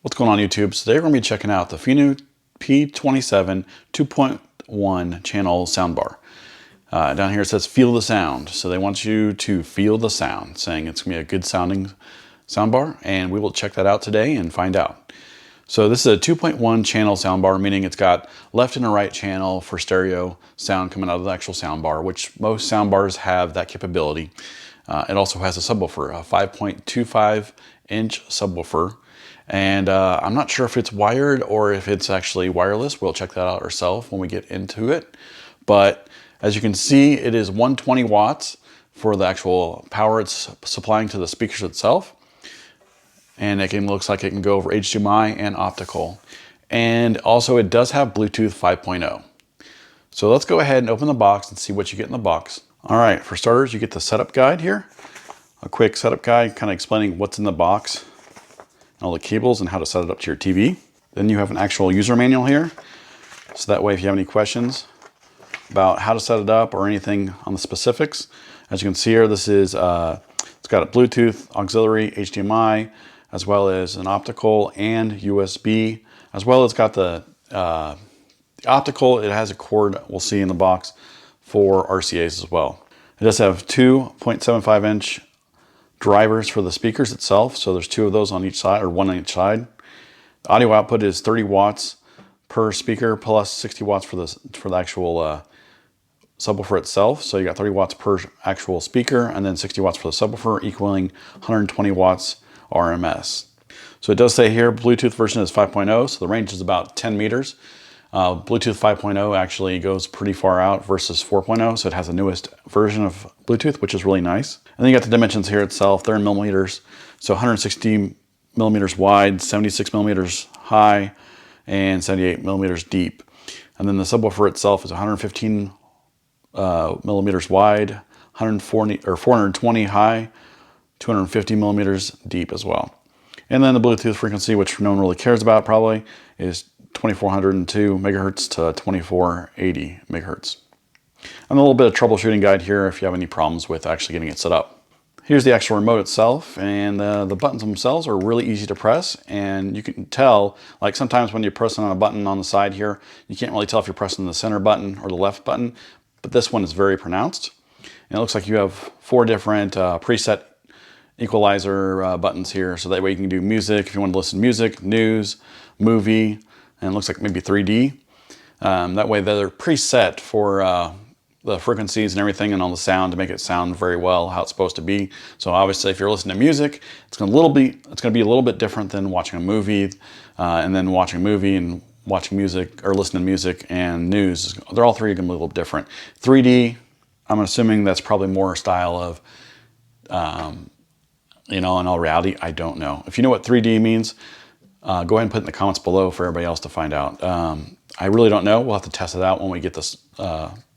What's going on YouTube? So today we're going to be checking out the Pheanoo P27 2.1 channel soundbar. Down here it says feel the sound. So they want you to feel the sound, saying it's going to be a good sounding soundbar, and we will check that out today and find out. So this is a 2.1 channel soundbar, meaning it's got left and a right channel for stereo sound coming out of the actual soundbar, which most soundbars have that capability. It also has a subwoofer, a 5.25 inch subwoofer. And I'm not sure if it's wired or if it's actually wireless. We'll check that out ourselves when we get into it. But as you can see, it is 120 watts for the actual power it's supplying to the speakers itself. And looks like it can go over HDMI and optical. And also it does have Bluetooth 5.0. So let's go ahead and open the box and see what you get in the box. All right, for starters, you get the setup guide here. A quick setup guide kind of explaining what's in the box, all the cables and how to set it up to your TV. Then you have an actual user manual here. So that way, if you have any questions about how to set it up or anything on the specifics, as you can see here, this is, it's got a Bluetooth, auxiliary, HDMI, as well as an optical and USB, as well as got the optical. It has a cord we'll see in the box for RCAs as well. It does have 2.75 inch drivers for the speakers itself. So there's two of those on each side, or one on each side. The audio output is 30 watts per speaker plus 60 watts for the actual subwoofer itself. So you got 30 watts per actual speaker and then 60 watts for the subwoofer, equaling 120 watts RMS. So it does say here Bluetooth version is 5.0, so the range is about 10 meters. Bluetooth 5.0 actually goes pretty far out versus 4.0, so it has the newest version of Bluetooth, which is really nice. And then you got the dimensions here itself. They're in millimeters, so 160 millimeters wide, 76 millimeters high, and 78 millimeters deep. And then the subwoofer itself is 115 millimeters wide, 420 high, 250 millimeters deep as well. And then the Bluetooth frequency, which no one really cares about probably, is 2402 megahertz to 2480 megahertz. And a little bit of troubleshooting guide here if you have any problems with actually getting it set up. Here's the actual remote itself, and the buttons themselves are really easy to press, and you can tell, like sometimes when you're pressing on a button on the side here, you can't really tell if you're pressing the center button or the left button, but this one is very pronounced. And it looks like you have 4 different preset equalizer buttons here, so that way you can do music if you want to listen to music, news, movie, and it looks like maybe 3D. That way they're preset for the frequencies and everything and all the sound to make it sound very well how it's supposed to be. So obviously if you're listening to music, it's going to be a little bit different than watching a movie, and then watching a movie and watching music or listening to music and news. They're all three going to be a little different. 3D, I'm assuming that's probably more style of, in all reality, I don't know. If you know what 3D means, go ahead and put it in the comments below for everybody else to find out. I really don't know. We'll have to test it out when we get this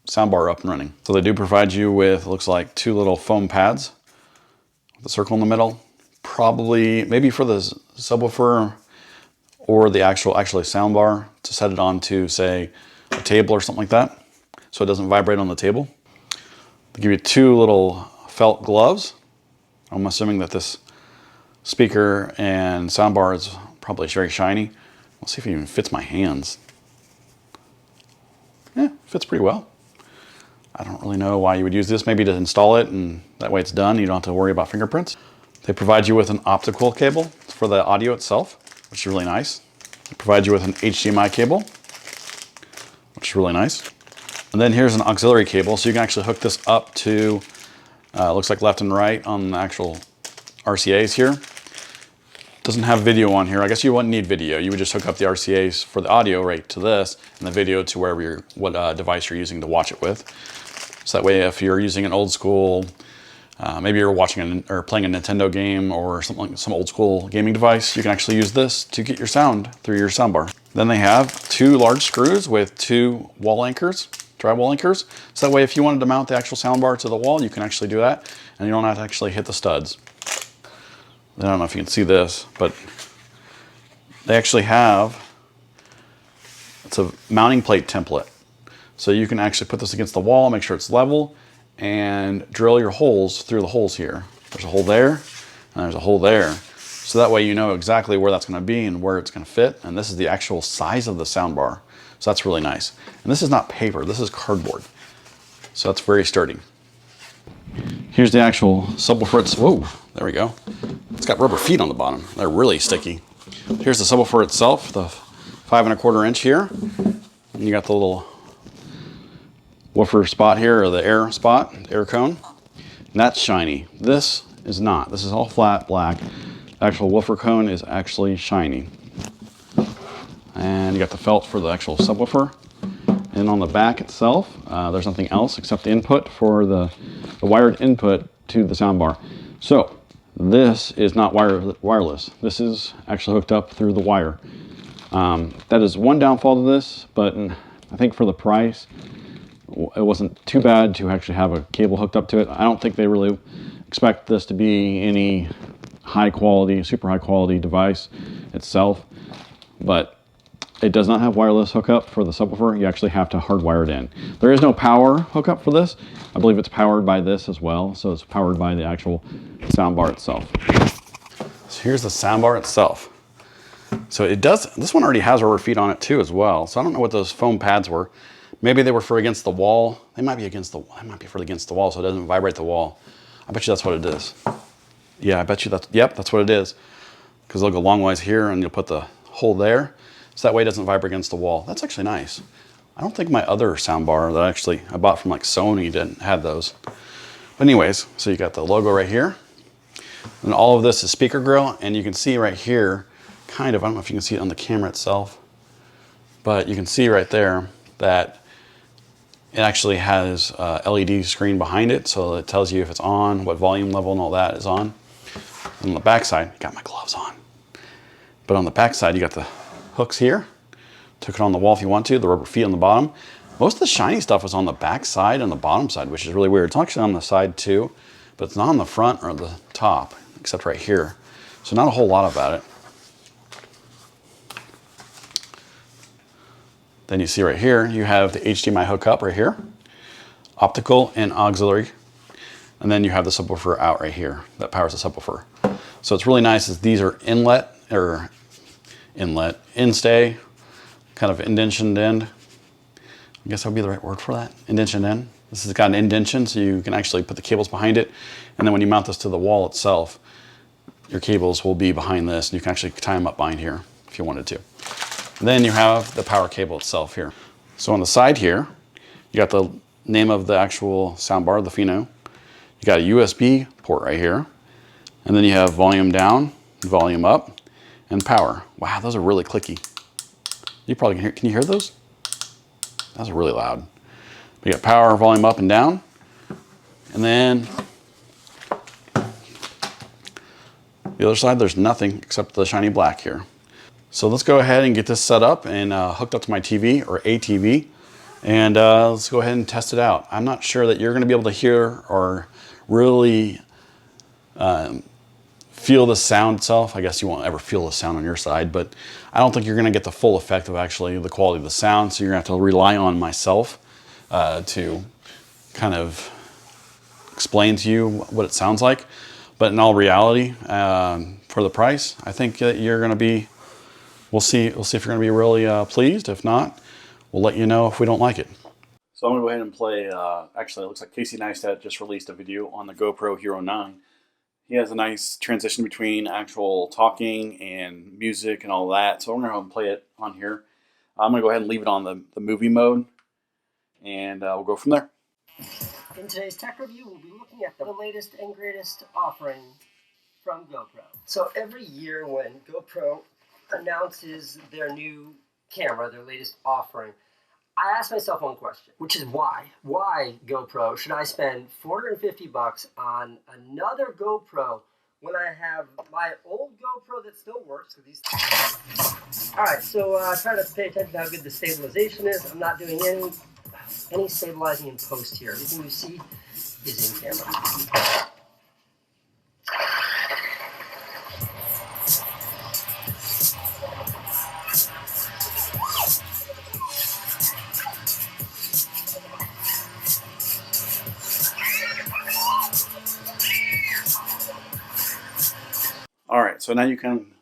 soundbar up and running. So they do provide you with, looks like 2 little foam pads with a circle in the middle. Probably, maybe for the subwoofer or the actually soundbar to set it onto, say, a table or something like that, so it doesn't vibrate on the table. They give you 2 little felt gloves. I'm assuming that this speaker and soundbar is probably very shiny. Let's see if it even fits my hands. Yeah, fits pretty well. I don't really know why you would use this, maybe to install it and that way it's done. You don't have to worry about fingerprints. They provide you with an optical cable for the audio itself, which is really nice. They provide you with an HDMI cable, which is really nice. And then here's an auxiliary cable, so you can actually hook this up to, looks like left and right on the actual RCAs here. Doesn't have video on here. I guess you wouldn't need video. You would just hook up the RCAs for the audio right to this, and the video to wherever what device you're using to watch it with. So that way, if you're using an old school, maybe you're watching or playing a Nintendo game or something, some old school gaming device, you can actually use this to get your sound through your soundbar. Then they have 2 large screws with 2 wall anchors, drywall anchors. So that way, if you wanted to mount the actual soundbar to the wall, you can actually do that, and you don't have to actually hit the studs. I don't know if you can see this, but they actually have, it's a mounting plate template. So you can actually put this against the wall, make sure it's level, and drill your holes through the holes here. There's a hole there, and there's a hole there. So that way you know exactly where that's going to be and where it's going to fit. And this is the actual size of the sound bar. So that's really nice. And this is not paper, this is cardboard. So that's very sturdy. Here's the actual subwoofer. Whoa, there we go. It's got rubber feet on the bottom. They're really sticky. Here's the subwoofer itself, the 5 1/4 inch here. And you got the little woofer spot here, or the air spot, air cone. And that's shiny. This is not. This is all flat black. The actual woofer cone is actually shiny. And you got the felt for the actual subwoofer. And on the back itself, there's nothing else except the input for the wired input to the soundbar. So this is not wireless. This is actually hooked up through the wire. That is one downfall to this, but I think for the price, it wasn't too bad to actually have a cable hooked up to it. I don't think they really expect this to be any high quality, super high quality device itself, but it does not have wireless hookup for the subwoofer. You actually have to hardwire it in. There is no power hookup for this. I believe it's powered by this as well, so it's powered by the actual soundbar itself. So here's the soundbar itself. So it does, this one already has rubber feet on it too as well. So I don't know what those foam pads were. Maybe they were for against the wall. They might be against the wall so it doesn't vibrate the wall. I bet you that's what it is. Yeah, I bet you that's what it is. Because they'll go long ways here and you'll put the hole there. So that way it doesn't vibrate against the wall. That's actually nice. I don't think my other soundbar that I bought from like Sony didn't have those. But anyways, so you got the logo right here. And all of this is speaker grill. And you can see right here, kind of, I don't know if you can see it on the camera itself, but you can see right there that it actually has a LED screen behind it. So it tells you if it's on, what volume level and all that is on. And on the back side, got my gloves on. But on the back side, you got the hooks here. Took it on the wall if you want to, the rubber feet on the bottom. Most of the shiny stuff is on the back side and the bottom side, which is really weird. It's actually on the side too, but it's not on the front or the top, except right here. So not a whole lot about it. Then you see right here, you have the HDMI hookup right here, optical and auxiliary. And then you have the subwoofer out right here that powers the subwoofer. So it's really nice is these are in-stay, kind of indentioned end. I guess that would be the right word for that, indention end. This has got an indention, so you can actually put the cables behind it. And then when you mount this to the wall itself, your cables will be behind this, and you can actually tie them up behind here if you wanted to. Then you have the power cable itself here. So on the side here, you got the name of the actual soundbar, the Pheanoo. You got a USB port right here. And then you have volume down, volume up, and power. Wow, those are really clicky. You probably can you hear those? Those are really loud. We got power, volume up and down. And then the other side, there's nothing except the shiny black here. So let's go ahead and get this set up and hooked up to my TV or a TV. And let's go ahead and test it out. I'm not sure that you're gonna be able to hear or really feel the sound itself. I guess you won't ever feel the sound on your side, but I don't think you're gonna get the full effect of actually the quality of the sound. So you're gonna have to rely on myself to kind of explain to you what it sounds like. But in all reality, for the price, I think that you're gonna be, we'll see if you're gonna be really pleased. If not, we'll let you know if we don't like it. So I'm gonna go ahead and play, actually it looks like Casey Neistat just released a video on the GoPro Hero 9. He has a nice transition between actual talking and music and all that. So I'm gonna go ahead and play it on here. I'm gonna go ahead and leave it on the movie mode and we'll go from there. In today's tech review, we'll be looking at the latest and greatest offering from GoPro. So every year when GoPro announces their new camera, their latest offering, I ask myself one question, which is why? Why, GoPro, should I spend $450 on another GoPro when I have my old GoPro that still works with these? Alright, so try to pay attention to how good the stabilization is. I'm not doing any stabilizing in post here. Everything you see is in camera. so now you can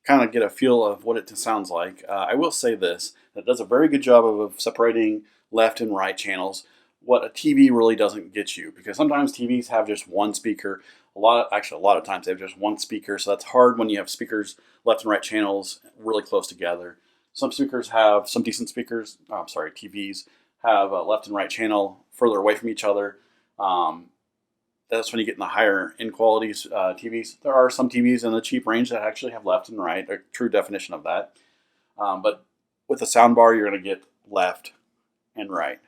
kind of get a feel of what it sounds like. I will say this, that it does a very good job of separating left and right channels, what a TV really doesn't get you, because sometimes TVs have just one speaker. A lot of times they have just one speaker, so that's hard when you have speakers, left and right channels really close together. Some speakers have, some decent speakers, TVs have a left and right channel further away from each other. That's when you get in the higher end quality TVs. There are some TVs in the cheap range that actually have left and right, a true definition of that. But with the soundbar, you're going to get left and right.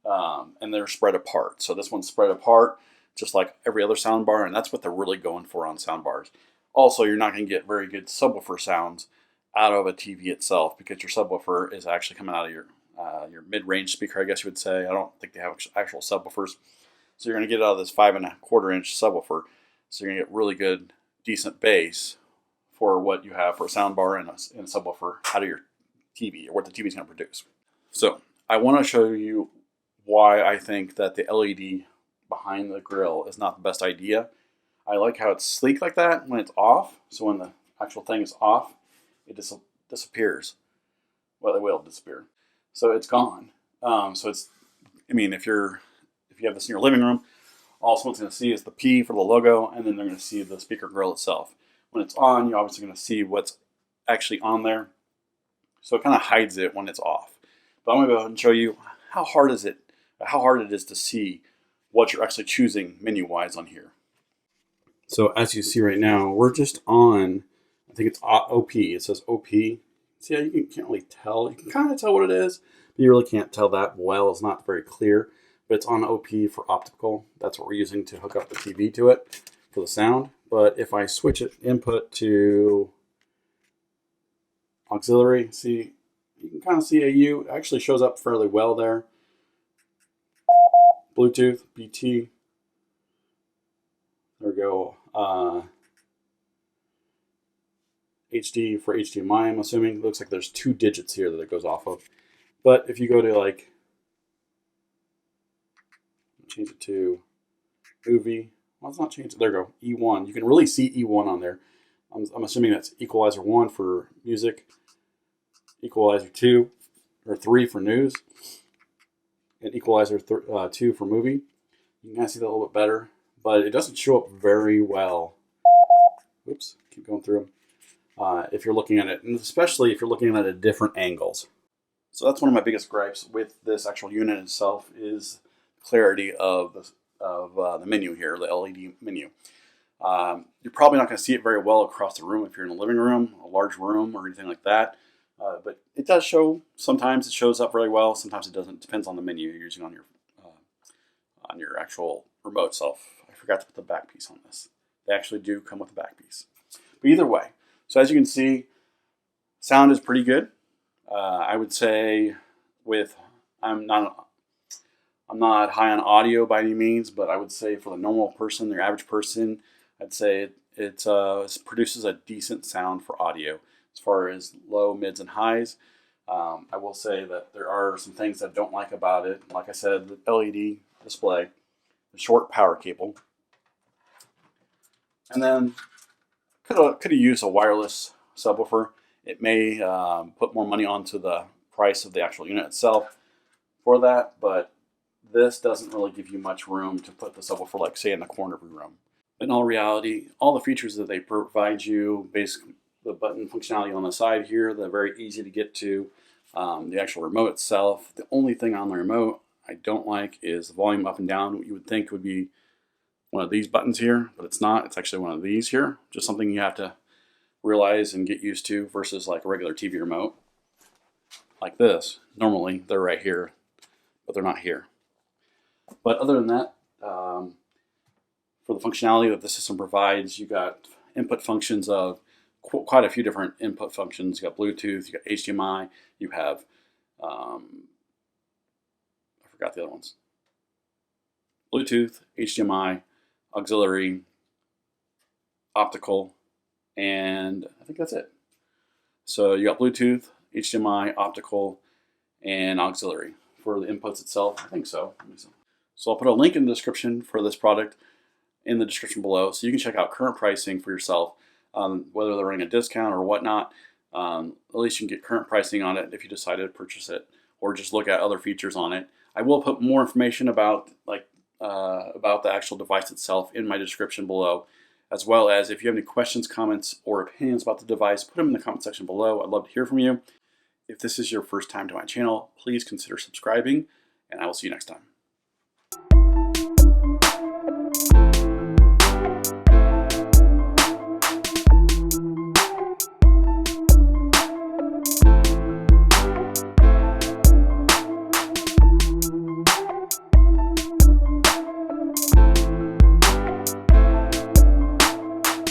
And they're spread apart. So this one's spread apart, just like every other soundbar, and that's what they're really going for on soundbars. Also, you're not going to get very good subwoofer sounds out of a TV itself, because your subwoofer is actually coming out of your mid-range speaker, I guess you would say. I don't think they have actual subwoofers. So you're going to get out of this 5.25 inch subwoofer. So you're going to get really good, decent bass for what you have for a soundbar and a subwoofer out of your TV, or what the TV is going to produce. So I want to show you why I think that the LED behind the grill is not the best idea. I like how it's sleek like that when it's off. So when the actual thing is off, it disappears. Well, it will disappear. So it's gone. So it's, I mean, if you have this in your living room, all someone's going to see is the P for the logo, and then they're going to see the speaker grill itself. When it's on, you're obviously going to see what's actually on there. So it kind of hides it when it's off. But I'm going to go ahead and show you how hard it is to see what you're actually choosing menu-wise on here. So as you see right now, we're just on, I think it's OP. It says OP. See how you can't really tell. You can kind of tell what it is, but you really can't tell that well. It's not very clear. But it's on OP for optical. That's what we're using to hook up the TV to it for the sound. But if I switch it input to auxiliary, see, you can kind of see a U. It actually shows up fairly well there. Bluetooth, BT. There we go. HD for HDMI, I'm assuming. It looks like there's 2 digits here that it goes off of. But if you go to like, change it to movie. Well, it's not changed. There we go. E1. You can really see E1 on there. I'm assuming that's equalizer 1 for music, equalizer 2 or 3 for news, and equalizer 2 for movie. You can kind of see that a little bit better, but it doesn't show up very well. Oops, keep going through them. If you're looking at it, and especially if you're looking at it at different angles. So that's one of my biggest gripes with this actual unit itself, is clarity of the menu here, the LED menu. You're probably not going to see it very well across the room if you're in a living room, a large room, or anything like that. But it does show. Sometimes it shows up really well. Sometimes it doesn't. It depends on the menu you're using on your actual remote itself. I forgot to put the back piece on this. They actually do come with a back piece. But either way, so as you can see, sound is pretty good. I would say I'm not high on audio by any means, but I would say for the normal person, the average person, I'd say it produces a decent sound for audio as far as low, mids, and highs. I will say that there are some things that I don't like about it. Like I said, the LED display, the short power cable, and then could have used a wireless subwoofer. It may put more money onto the price of the actual unit itself for that, but this doesn't really give you much room to put the subwoofer, like say in the corner of your room. In all reality, all the features that they provide you, basically the button functionality on the side here, they're very easy to get to. The actual remote itself, the only thing on the remote I don't like is the volume up and down. What you would think would be one of these buttons here, but it's not. It's actually one of these here. Just something you have to realize and get used to, versus like a regular TV remote like this. Normally they're right here, but they're not here. But other than that, for the functionality that the system provides, you got input functions of quite a few different input functions. You got Bluetooth, you got HDMI, you have, I forgot the other ones. Bluetooth, HDMI, auxiliary, optical, and I think that's it. So you got Bluetooth, HDMI, optical, and auxiliary for the inputs itself. I think so. So I'll put a link in the description for this product in the description below, so you can check out current pricing for yourself. whether they're running a discount or whatnot. At least you can get current pricing on it if you decided to purchase it, or just look at other features on it. I will put more information about the actual device itself in my description below, as well as if you have any questions, comments, or opinions about the device, put them in the comment section below. I'd love to hear from you. If this is your first time to my channel, please consider subscribing, and I will see you next time.